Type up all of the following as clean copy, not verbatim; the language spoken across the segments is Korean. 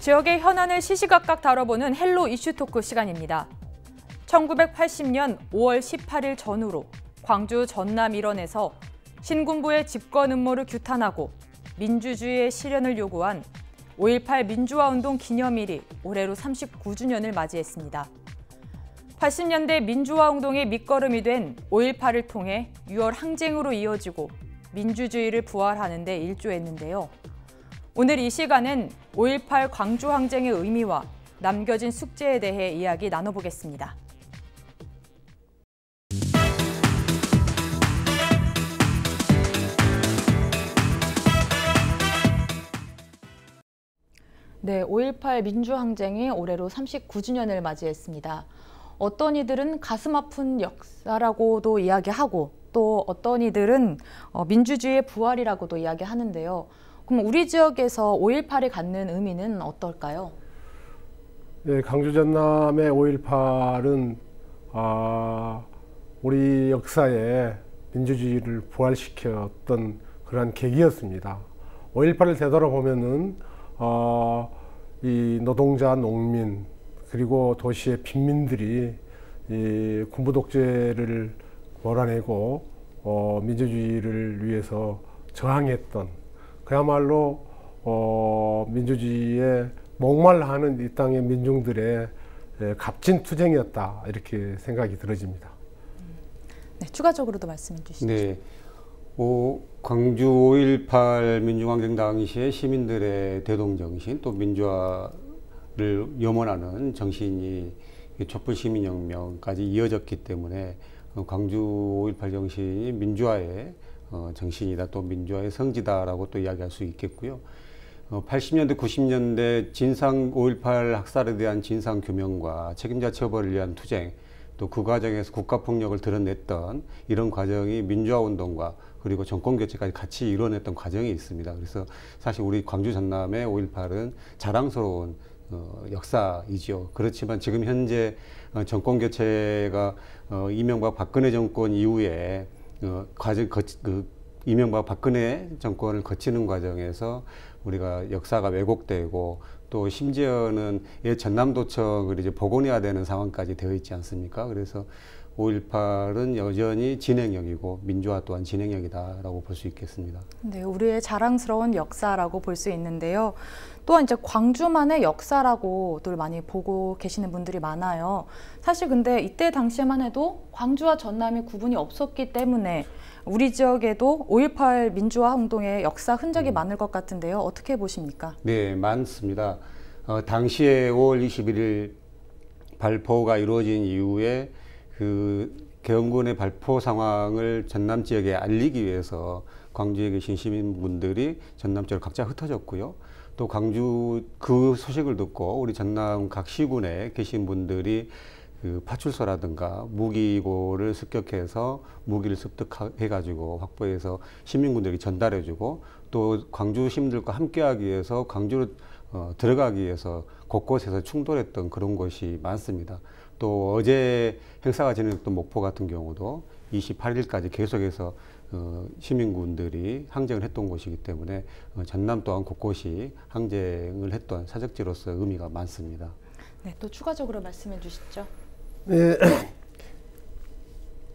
지역의 현안을 시시각각 다뤄보는 헬로 이슈 토크 시간입니다. 1980년 5월 18일 전후로 광주 전남 일원에서 신군부의 집권 음모를 규탄하고 민주주의의 실현을 요구한 5.18 민주화운동 기념일이 올해로 39주년을 맞이했습니다. 80년대 민주화운동의 밑거름이 된 5.18을 통해 6월 항쟁으로 이어지고 민주주의를 부활하는 데 일조했는데요. 오늘 이 시간은 5.18 광주항쟁의 의미와 남겨진 숙제에 대해 이야기 나눠보겠습니다. 네, 5.18 민주항쟁이 올해로 39주년을 맞이했습니다. 어떤 이들은 가슴 아픈 역사라고도 이야기하고 또 어떤 이들은 민주주의의 부활이라고도 이야기하는데요. 그럼 우리 지역에서 5.18이 갖는 의미는 어떨까요? 네, 광주 전남의 5.18은 우리 역사에 민주주의를 부활시켰던 그러한 계기였습니다. 5.18을 되돌아보면은 이 노동자, 농민 그리고 도시의 빈민들이 이 군부 독재를 몰아내고 민주주의를 위해서 저항했던 그야말로 민주주의에 목말라하는 이 땅의 민중들의 값진 투쟁이었다 이렇게 생각이 들어집니다. 네, 추가적으로도 말씀해 주시죠. 네, 광주 5.18 민주항쟁 당시에 시민들의 대동정신 또 민주화를 염원하는 정신이 촛불시민혁명까지 이어졌기 때문에 광주 5.18 정신이 민주화의 정신이다, 또 민주화의 성지다라고 또 이야기할 수 있겠고요. 80년대, 90년대 진상 5.18 학살에 대한 진상 규명과 책임자 처벌을 위한 투쟁, 또 그 과정에서 국가폭력을 드러냈던 이런 과정이 민주화운동과 그리고 정권교체까지 같이 이뤄냈던 과정이 있습니다. 그래서 사실 우리 광주 전남의 5.18은 자랑스러운 역사이죠. 그렇지만 지금 현재 정권교체가 이명박 박근혜 정권 이후에 이명박 박근혜 정권을 거치는 과정에서 우리가 역사가 왜곡되고 또 심지어는 옛 전남도청을 이제 복원해야 되는 상황까지 되어 있지 않습니까? 그래서 5.18은 여전히 진행형이고 민주화 또한 진행형이다라고 볼 수 있겠습니다. 네, 우리의 자랑스러운 역사라고 볼 수 있는데요. 또한 이제 광주만의 역사라고들 많이 보고 계시는 분들이 많아요. 사실 근데 이때 당시에만 해도 광주와 전남이 구분이 없었기 때문에 우리 지역에도 5.18 민주화 운동의 역사 흔적이 많을 것 같은데요. 어떻게 보십니까? 네, 많습니다. 당시에 5월 21일 발포가 이루어진 이후에 그 개헌군의 발포 상황을 전남 지역에 알리기 위해서 광주에 계신 시민분들이 전남 지역으로 각자 흩어졌고요. 또 광주 그 소식을 듣고 우리 전남 각 시군에 계신 분들이 그 파출소라든가 무기고를 습격해서 무기를 습득해가지고 확보해서 시민군들에게 전달해주고 또 광주 시민들과 함께하기 위해서 광주로 들어가기 위해서 곳곳에서 충돌했던 그런 곳이 많습니다. 또 어제 행사가 진행됐던 목포 같은 경우도 28일까지 계속해서 시민군들이 항쟁을 했던 곳이기 때문에 전남 또한 곳곳이 항쟁을 했던 사적지로서 의미가 많습니다. 네, 또 추가적으로 말씀해 주시죠. 네,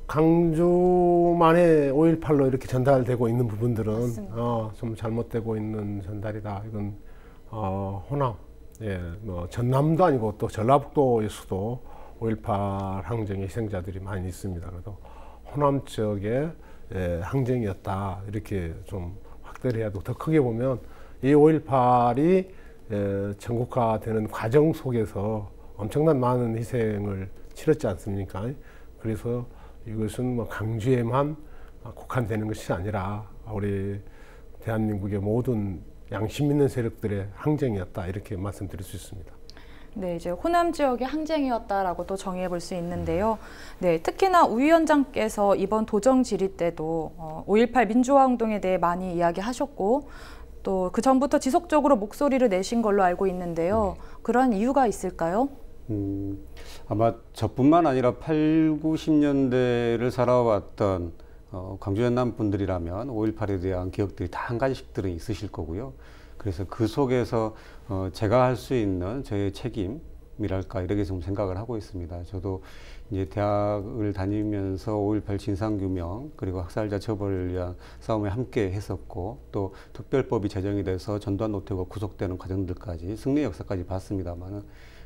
광주만의 5.18로 이렇게 전달되고 있는 부분들은 좀 잘못되고 있는 전달이다. 이건 호남, 뭐 전남도 아니고 또 전라북도에서도 5.18 항쟁의 희생자들이 많이 있습니다. 그래도 호남 지역의 항쟁이었다 이렇게 좀 확대를 해야 되고, 더 크게 보면 이 5.18이 전국화되는 과정 속에서 엄청난 많은 희생을 치렀지 않습니까? 그래서 이것은 뭐 광주에만 국한되는 것이 아니라 우리 대한민국의 모든 양심 있는 세력들의 항쟁이었다 이렇게 말씀드릴 수 있습니다. 네, 이제 호남 지역의 항쟁이었다라고 또 정의해 볼 수 있는데요. 네, 특히나 우 위원장께서 이번 도정 질의 때도 5.18 민주화 운동에 대해 많이 이야기하셨고 또 그 전부터 지속적으로 목소리를 내신 걸로 알고 있는데요. 그런 이유가 있을까요? 아마 저뿐만 아니라 8, 90년대를 살아왔던 광주 전남 분들이라면 5.18에 대한 기억들이 다 한 가지씩들은 있으실 거고요. 그래서 그 속에서 제가 할 수 있는 저의 책임이랄까 이렇게 좀 생각을 하고 있습니다. 저도 이제 대학을 다니면서 5.18 진상규명 그리고 학살자 처벌을 위한 싸움에 함께 했었고 또 특별법이 제정이 돼서 전두환 노태우가 구속되는 과정들까지 승리의 역사까지 봤습니다만은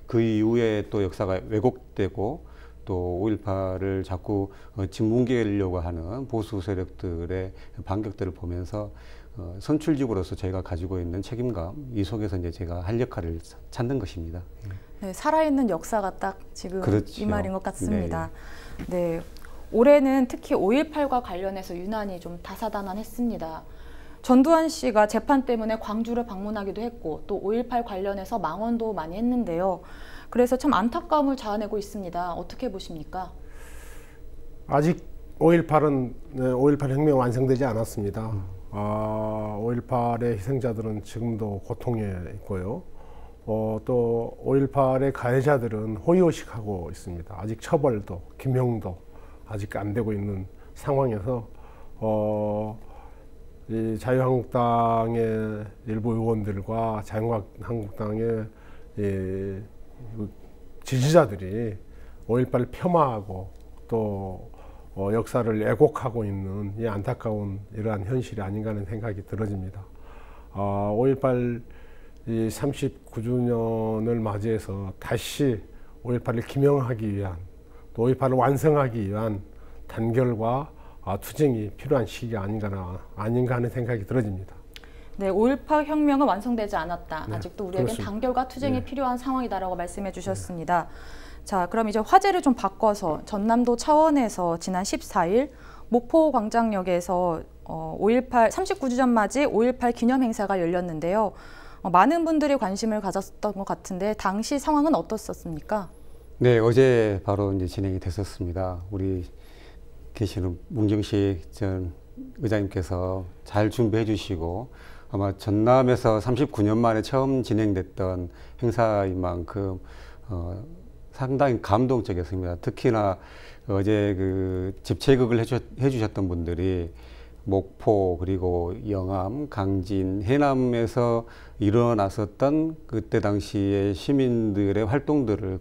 그 이후에 또 역사가 왜곡되고 또 5.18을 자꾸 짓뭉개려고 하는 보수 세력들의 반격들을 보면서 선출직으로서 저희가 가지고 있는 책임감 이 속에서 이제 제가 할 역할을 찾는 것입니다. 네, 살아있는 역사가 딱 지금 그렇죠. 이 말인 것 같습니다. 네, 올해는 특히 5.18과 관련해서 유난히 좀 다사다난했습니다. 전두환 씨가 재판 때문에 광주를 방문하기도 했고 또 5.18 관련해서 망언도 많이 했는데요. 그래서 참 안타까움을 자아내고 있습니다. 어떻게 보십니까? 아직 5.18은 5.18 혁명 완성되지 않았습니다. 5.18의 희생자들은 지금도 고통에 있고요. 또 5.18의 가해자들은 호의호식하고 있습니다. 아직 처벌도 김형도 아직 안 되고 있는 상황에서 이 자유한국당의 일부 의원들과 자유한국당의 지지자들이 5.18을 폐마하고 또 역사를 왜곡하고 있는 이 안타까운 이러한 현실이 아닌가 하는 생각이 들어집니다. 5.18 39주년을 맞이해서 다시 5.18을 기명하기 위한 또 5.18을 완성하기 위한 단결과 투쟁이 필요한 시기가 아닌가 하는 생각이 들어집니다. 네, 5.18 혁명은 완성되지 않았다. 네, 아직도 우리에겐 그렇습니다. 단결과 투쟁이 네. 필요한 상황이다라고 말씀해 주셨습니다. 자, 그럼 이제 화제를 좀 바꿔서 전남도 차원에서 지난 14일 목포 광장역에서 5.18 39주년 맞이 5.18 기념 행사가 열렸는데요. 많은 분들이 관심을 가졌던 것 같은데 당시 상황은 어떻었습니까? 네, 어제 바로 이제 진행이 됐었습니다. 우리 계시는 문경식 전 의장님께서 잘 준비해 주시고 아마 전남에서 39년 만에 처음 진행됐던 행사인 만큼 상당히 감동적이었습니다. 특히나 어제 그 집체극을 해주셨던 분들이 목포 그리고 영암, 강진, 해남에서 일어났었던 그때 당시의 시민들의 활동들을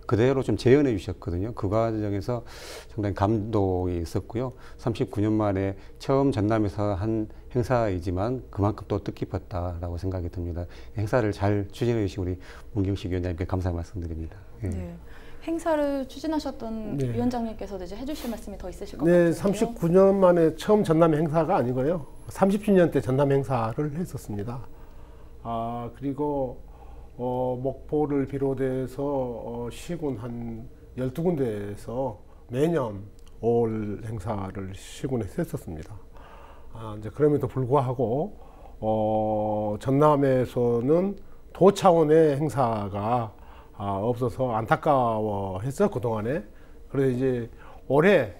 그대로 좀 재현해 주셨거든요. 그 과정에서 상당히 감동이 있었고요. 39년 만에 처음 전남에서 한 행사이지만 그만큼 또 뜻깊었다라고 생각이 듭니다. 행사를 잘 추진해 주신 우리 문경식 위원장님께 감사 말씀드립니다. 예. 네. 행사를 추진하셨던 네. 위원장님께서도 이제 해주실 말씀이 더 있으실 것 네, 같은데요. 39년 만에 처음 전남 행사가 아니고요. 30주년 때 전남 행사를 했었습니다. 그리고 목포를 비롯해서 시군 한 12군데에서 매년 5월 행사를 시군에 했었습니다. 이제 그럼에도 불구하고 전남에서는 도 차원의 행사가 없어서 안타까워했어 그동안에. 그래서 이제 올해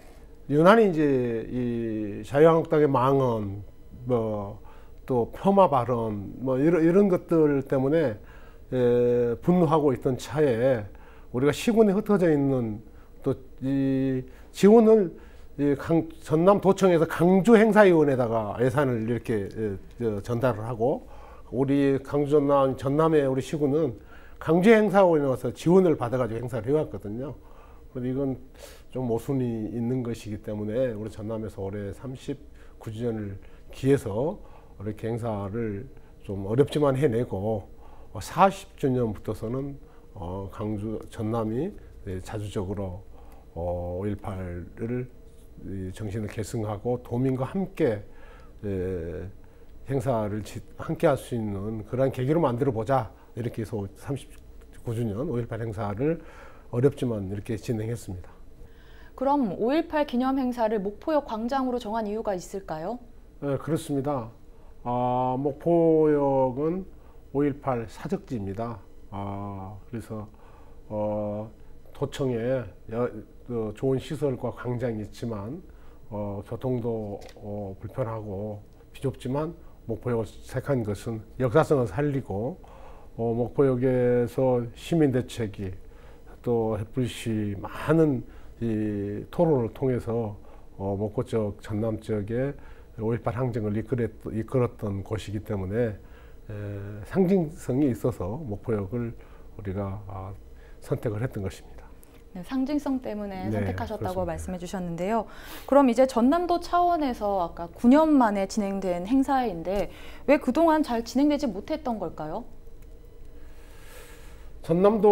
유난히 이제 이 자유한국당의 망언, 또 폄하 발언, 이런 것들 때문에 분노하고 있던 차에 우리가 시군에 흩어져 있는 또 이 지원을 전남도청에서 강주 행사위원회에다가 예산을 이렇게 전달을 하고 우리 강주 전남의 우리 시군은 강주 행사원에 와서 지원을 받아가지고 행사를 해왔거든요. 그런데 이건 좀 모순이 있는 것이기 때문에 우리 전남에서 올해 39주년을 기해서 이렇게 행사를 좀 어렵지만 해내고 40주년부터서는 강주 전남이 자주적으로 5.18을 정신을 계승하고 도민과 함께 행사를 함께 할 수 있는 그런 계기로 만들어 보자. 이렇게 해서 39주년 5.18 행사를 어렵지만 이렇게 진행했습니다. 그럼 5.18 기념 행사를 목포역 광장으로 정한 이유가 있을까요? 네, 그렇습니다. 목포역은 5.18 사적지입니다. 그래서 도청에 좋은 시설과 광장이 있지만 교통도 불편하고 비좁지만 목포역을 택한 것은 역사성을 살리고 목포역에서 시민대책위 또 햇불시 많은 이 토론을 통해서 목포 쪽 전남 지역에 5.18 항쟁을 이끌었던 곳이기 때문에 상징성이 있어서 목포역을 우리가 선택을 했던 것입니다. 네, 상징성 때문에 네, 선택하셨다고 그렇습니다. 말씀해 주셨는데요. 그럼 이제 전남도 차원에서 아까 9년 만에 진행된 행사인데 왜 그동안 잘 진행되지 못했던 걸까요? 전남도에서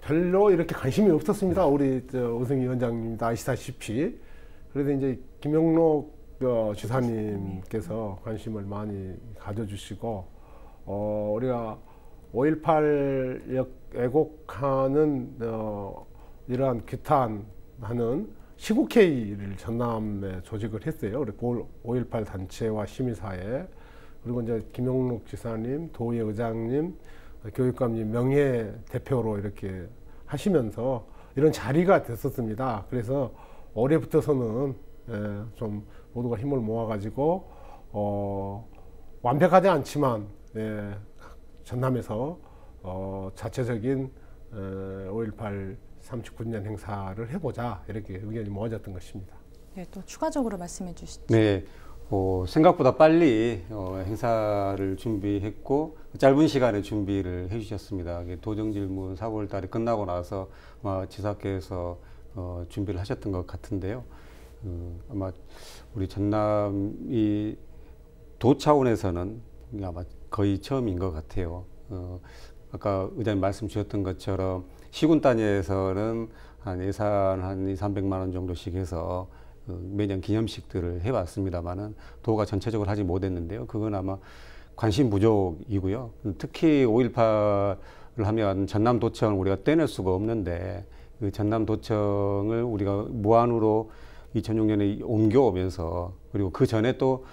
별로 이렇게 관심이 없었습니다. 우리 우승희 위원장님도 아시다시피. 그래서 이제 김영록 지사님께서 관심을 많이 가져주시고, 우리가 5.18 왜곡하는 이러한 규탄하는 시국회의를 전남에 조직을 했어요. 우리 5.18 단체와 시민사회, 그리고 이제 김영록 지사님, 도의 의장님, 교육감님 명예 대표로 이렇게 하시면서 이런 자리가 됐었습니다. 그래서 올해부터서는 좀 모두가 힘을 모아가지고 완벽하지 않지만 전남에서 자체적인 5.18 39주년 행사를 해보자 이렇게 의견이 모아졌던 것입니다. 네, 또 추가적으로 말씀해 주시죠. 네, 생각보다 빨리 행사를 준비했고 짧은 시간에 준비를 해주셨습니다. 도정질문 4월 달에 끝나고 나서 지사께서 준비를 하셨던 것 같은데요. 아마 우리 전남이 도 차원에서는 아마 거의 처음인 것 같아요. 아까 의장님 말씀 주셨던 것처럼 시군 단위에서는 한 예산 한 200~300만 원 정도씩 해서 매년 기념식들을 해왔습니다만은 도가 전체적으로 하지 못했는데요. 그건 아마 관심 부족이고요. 특히 5.18을 하면 전남도청을 우리가 떼낼 수가 없는데 그 전남도청을 우리가 무한으로 2006년에 옮겨오면서 그리고 그 전에 또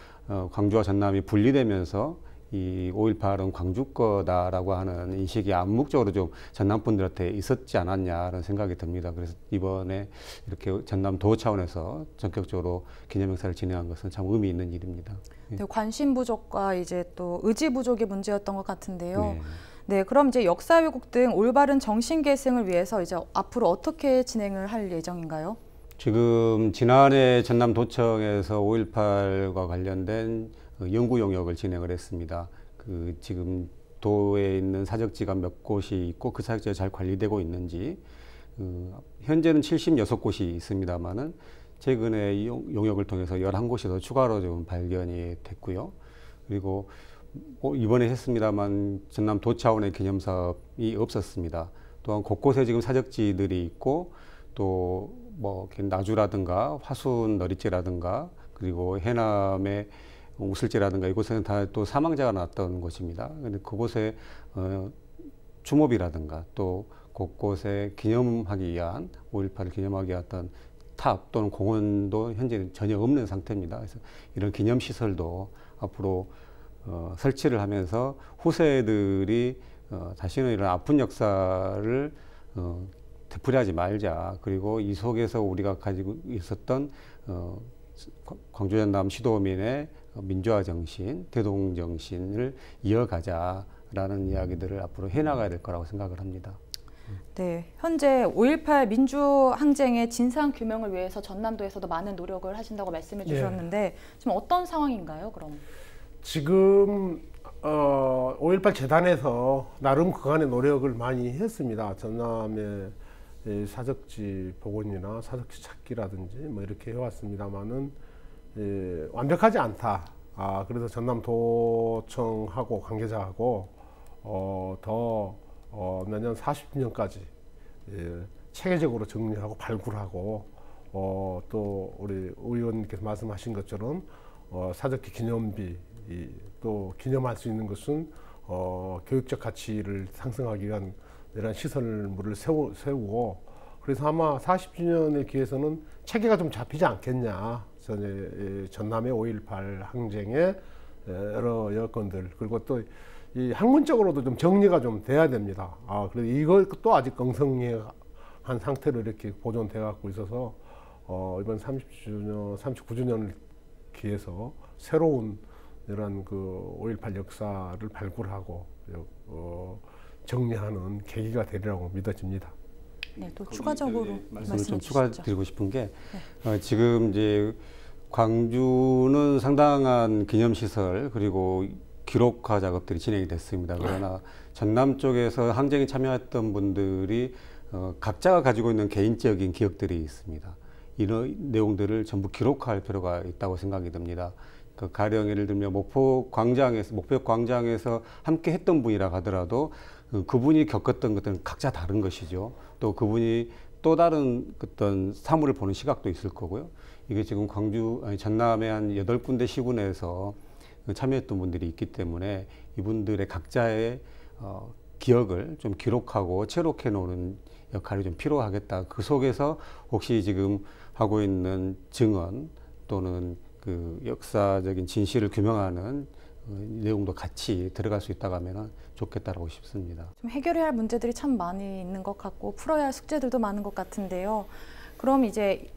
광주와 전남이 분리되면서 이 5.18은 광주 거다라고 하는 인식이 암묵적으로 좀 전남 분들한테 있었지 않았냐라는 생각이 듭니다. 그래서 이번에 이렇게 전남도 차원에서 전격적으로 기념행사를 진행한 것은 참 의미 있는 일입니다. 네, 관심 부족과 이제 또 의지 부족이 문제였던 것 같은데요. 네. 네, 그럼 이제 역사 왜곡 등 올바른 정신 계승을 위해서 이제 앞으로 어떻게 진행을 할 예정인가요? 지금 지난해 전남도청에서 5.18과 관련된 연구 용역을 진행을 했습니다. 지금 도에 있는 사적지가 몇 곳이 있고 그 사적지가 잘 관리되고 있는지 현재는 76곳이 있습니다만은 최근에 이 용역을 통해서 11곳이 더 추가로 좀 발견이 됐고요. 그리고 이번에 했습니다만 전남도 차원의 기념사업이 없었습니다. 또한 곳곳에 지금 사적지들이 있고 또 나주라든가 화순 너릿지라든가 그리고 해남의 우슬지라든가 이곳에는 다 또 사망자가 났던 곳입니다. 근데 그곳에 주목이라든가 또 곳곳에 기념하기 위한 5.18을 기념하기 위한 어떤 탑 또는 공원도 현재는 전혀 없는 상태입니다. 그래서 이런 기념시설도 앞으로 설치를 하면서 후세들이 다시는 이런 아픈 역사를 되풀이하지 말자. 그리고 이 속에서 우리가 가지고 있었던 광주 전남 시도민의 민주화 정신, 대동 정신을 이어가자라는 이야기들을 앞으로 해나가야 될 거라고 생각을 합니다. 네, 현재 5.18 민주항쟁의 진상 규명을 위해서 전남도에서도 많은 노력을 하신다고 말씀해 주셨는데 지금 어떤 상황인가요, 그럼? 지금 5.18 재단에서 나름 그간의 노력을 많이 했습니다. 전남의 사적지 복원이나 사적지 찾기라든지 뭐 이렇게 해왔습니다만은 완벽하지 않다. 그래서 전남도청하고 관계자하고 더 내년 40주년까지 체계적으로 정리하고 발굴하고 또 우리 의원님께서 말씀하신 것처럼 사적지 기념비 또 기념할 수 있는 것은 교육적 가치를 상승하기 위한 이런 시설물을 세우고 그래서 아마 40주년에 기해서는 체계가 좀 잡히지 않겠냐. 전남의 5.18 항쟁의 여러 여건들 그리고 또 이 학문적으로도 좀 정리가 좀 돼야 됩니다. 그래서 이것도 아직 엉성한 상태로 이렇게 보존돼 갖고 있어서 이번 39주년을 기해서 새로운 이런 그 5.18 역사를 발굴하고 정리하는 계기가 되리라고 믿어집니다. 네, 또 추가적으로 말씀을 좀 주시죠. 추가드리고 싶은 게 지금 이제 광주는 상당한 기념시설 그리고 기록화 작업들이 진행이 됐습니다. 그러나 전남 쪽에서 항쟁에 참여했던 분들이 각자가 가지고 있는 개인적인 기억들이 있습니다. 이런 내용들을 전부 기록할 필요가 있다고 생각이 듭니다. 그 가령 예를 들면 목포역 광장에서 함께 했던 분이라 하더라도 그분이 겪었던 것들은 각자 다른 것이죠. 또 그분이 또 다른 어떤 사물을 보는 시각도 있을 거고요. 이게 지금 전남의 한 8군데 시군에서 참여했던 분들이 있기 때문에 이분들의 각자의 기억을 좀 기록하고 체록해 놓는 역할이 좀 필요하겠다. 그 속에서 혹시 지금 하고 있는 증언 또는 그 역사적인 진실을 규명하는 내용도 같이 들어갈 수 있다고 하면 좋겠다라고 싶습니다. 좀 해결해야 할 문제들이 참 많이 있는 것 같고 풀어야 할 숙제들도 많은 것 같은데요. 그럼 이제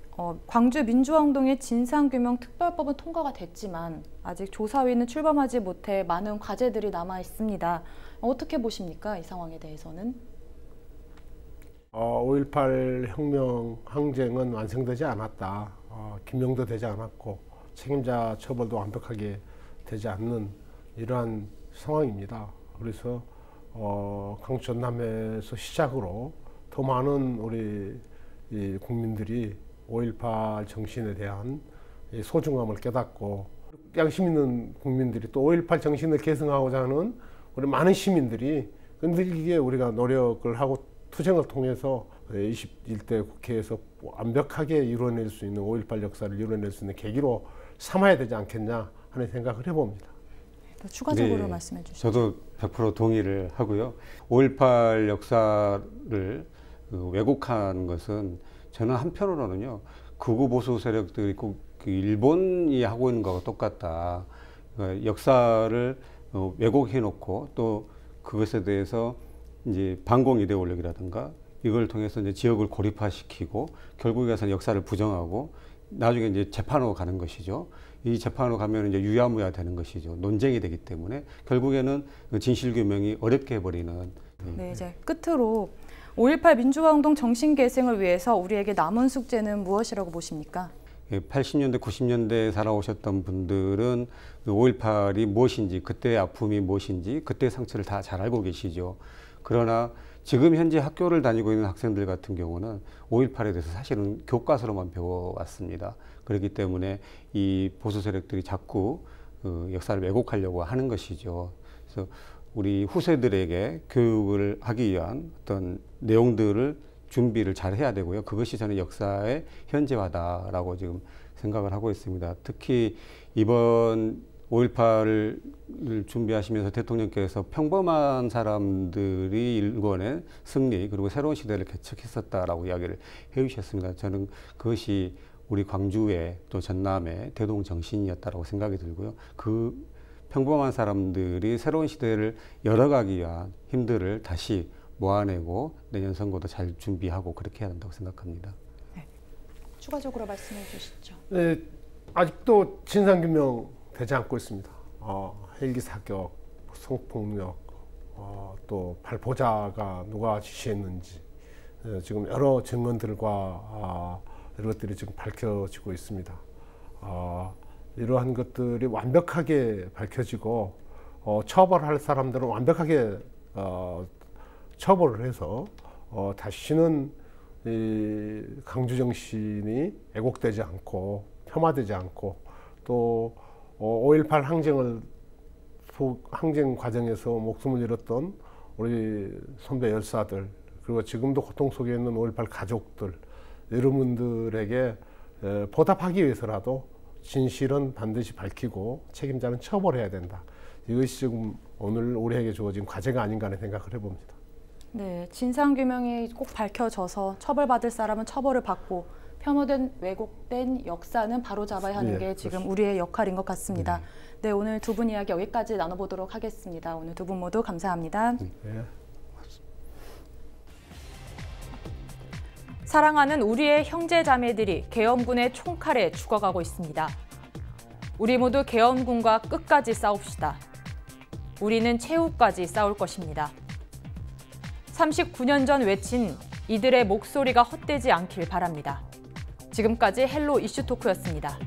광주 민주화운동의 진상규명 특별법은 통과가 됐지만 아직 조사위는 출범하지 못해 많은 과제들이 남아 있습니다. 어떻게 보십니까? 이 상황에 대해서는? 5.18 혁명 항쟁은 완성되지 않았다. 규명도 되지 않았고 책임자 처벌도 완벽하게 되지 않는 이러한 상황입니다. 그래서 광주 전남에서 시작으로 더 많은 우리 국민들이 5.18 정신에 대한 소중함을 깨닫고 양심 있는 국민들이 또 5.18 정신을 계승하고자 하는 우리 많은 시민들이 끈질기게 우리가 노력을 하고 투쟁을 통해서 21대 국회에서 완벽하게 이루어낼 수 있는 5.18 역사를 이루어낼 수 있는 계기로 삼아야 되지 않겠냐 하는 생각을 해봅니다. 추가적으로 말씀해 주시죠. 저도 100% 동의를 하고요. 5.18 역사를 왜곡하는 것은 저는 한편으로는요. 극우 보수 세력들이 꼭 일본이 하고 있는 거와 똑같다. 역사를 왜곡해 놓고 또 그것에 대해서 이제 반공 이데올로기라든가 이걸 통해서 이제 지역을 고립화시키고 결국에는 역사를 부정하고 나중에 이제 재판으로 가는 것이죠. 이 재판으로 가면 이제 유야무야 되는 것이죠. 논쟁이 되기 때문에 결국에는 진실 규명이 어렵게 해버리는. 네, 이제 끝으로 5.18 민주화운동 정신계승을 위해서 우리에게 남은 숙제는 무엇이라고 보십니까? 80년대, 90년대에 살아오셨던 분들은 5.18이 무엇인지, 그때의 아픔이 무엇인지, 그때의 상처를 다 잘 알고 계시죠. 그러나 지금 현재 학교를 다니고 있는 학생들 같은 경우는 5.18에 대해서 사실은 교과서로만 배워왔습니다. 그렇기 때문에 이 보수 세력들이 자꾸 역사를 왜곡하려고 하는 것이죠. 그래서 우리 후세들에게 교육을 하기 위한 어떤 내용들을 준비를 잘 해야 되고요. 그것이 저는 역사의 현재화다라고 지금 생각을 하고 있습니다. 특히 이번 5.18을 준비하시면서 대통령께서 평범한 사람들이 일궈낸 승리 그리고 새로운 시대를 개척했었다라고 이야기를 해주셨습니다. 저는 그것이 우리 광주의 또 전남의 대동 정신이었다라고 생각이 들고요. 그 평범한 사람들이 새로운 시대를 열어가기 위한 힘들을 다시 모아내고 내년 선거도 잘 준비하고 그렇게 해야 한다고 생각합니다. 네. 추가적으로 말씀해 주시죠. 네, 아직도 진상규명 되지 않고 있습니다. 헬기 사격, 성폭력, 또 발포자가 누가 지시했는지 지금 여러 증언들과 이런 것들이 지금 밝혀지고 있습니다. 이러한 것들이 완벽하게 밝혀지고 처벌할 사람들은 완벽하게 처벌을 해서 다시는 이 강주 정신이 왜곡되지 않고 폄하되지 않고 또 5.18 항쟁 과정에서 목숨을 잃었던 우리 선배 열사들 그리고 지금도 고통 속에 있는 5.18 가족들 이런 분들에게 보답하기 위해서라도 진실은 반드시 밝히고 책임자는 처벌해야 된다. 이것이 지금 오늘 우리에게 주어진 과제가 아닌가 하는 생각을 해봅니다. 네, 진상규명이 꼭 밝혀져서 처벌받을 사람은 처벌을 받고 폄하된 왜곡된 역사는 바로잡아야 하는 게 지금 그렇습니다. 우리의 역할인 것 같습니다. 네, 오늘 두 분 이야기 여기까지 나눠보도록 하겠습니다. 오늘 두 분 모두 감사합니다. 네. 사랑하는 우리의 형제자매들이 계엄군의 총칼에 죽어가고 있습니다. 우리 모두 계엄군과 끝까지 싸웁시다. 우리는 최후까지 싸울 것입니다. 39년 전 외친 이들의 목소리가 헛되지 않길 바랍니다. 지금까지 헬로 이슈토크였습니다.